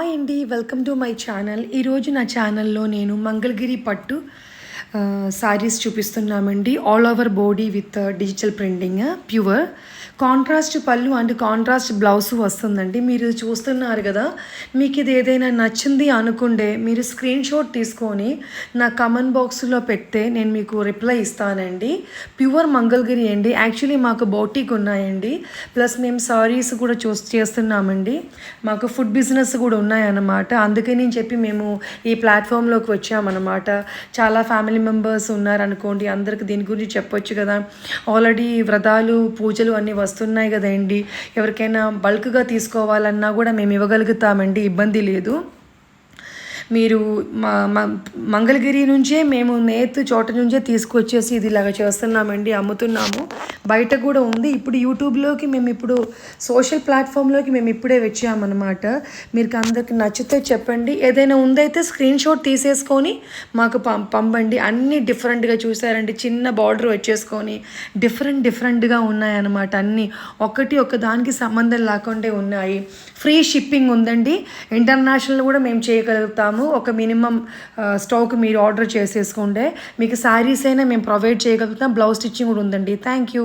Hi అండి, welcome to my channel. ఈరోజు నా ఛానల్లో నేను మంగళగిరి పట్టు సారీస్ చూపిస్తున్నామండి. All over body with digital printing, pure contrast పళ్ళు అండ్ కాంట్రాస్ట్ బ్లౌజ్ వస్తుందండి. మీరు చూస్తున్నారు కదా, మీకు ఇది ఏదైనా నచ్చింది అనుకుంటే మీరు స్క్రీన్ షాట్ తీసుకొని నా కమెంట్ బాక్స్లో పెడితే నేను మీకు రిప్లై ఇస్తానండి. ప్యూర్ మంగళగిరి అండి. యాక్చువల్లీ మాకు బౌటిక్ ఉన్నాయండి, ప్లస్ మేము సారీస్ కూడా చేస్తున్నామండి. మాకు ఫుడ్ బిజినెస్ కూడా ఉన్నాయన్నమాట. అందుకని చెప్పి మేము ఈ ప్లాట్ఫామ్లోకి వచ్చామన్నమాట. చాలా ఫ్యామిలీ మెంబర్స్ ఉన్నారనుకోండి, అందరికి దీని గురించి చెప్పొచ్చు కదా. ఆల్రెడీ వ్రతాలు పూజలు అన్నీ వస్తున్నాయి కదండి. ఎవరికైనా బల్క్గా తీసుకోవాలన్నా కూడా మేము ఇవ్వగలుగుతామండి, ఇబ్బంది లేదు. మీరు మంగళగిరి నుంచే మేము నేత్ చోట నుంచే తీసుకొచ్చేసి ఇది ఇలాగ చేస్తున్నామండి, అమ్ముతున్నాము. బయట కూడా ఉంది. ఇప్పుడు యూట్యూబ్లోకి మేము ఇప్పుడు సోషల్ ప్లాట్ఫామ్లోకి మేము ఇప్పుడే వచ్చామన్నమాట. మీకు అందరికి నచ్చితే చెప్పండి. ఏదైనా ఉందైతే స్క్రీన్ షాట్ తీసేసుకొని మాకు పంపండి. అన్నీ డిఫరెంట్గా చూసారండి. చిన్న బార్డర్ వచ్చేసుకొని డిఫరెంట్గా ఉన్నాయన్నమాట. అన్నీ ఒక దానికి సంబంధం లేకుండా ఉన్నాయి. ఫ్రీ షిప్పింగ్ ఉందండి. ఇంటర్నేషనల్ కూడా మేము చేయగలుగుతాము. ఒక మినిమం స్టాక్ మీరు ఆర్డర్ చేసేసుకుంటే మీకు శారీస్ అయినా మేము ప్రొవైడ్ చేయగలుగుతాం. బ్లౌజ్ స్టిచ్చింగ్ కూడా ఉందండి. Thank you.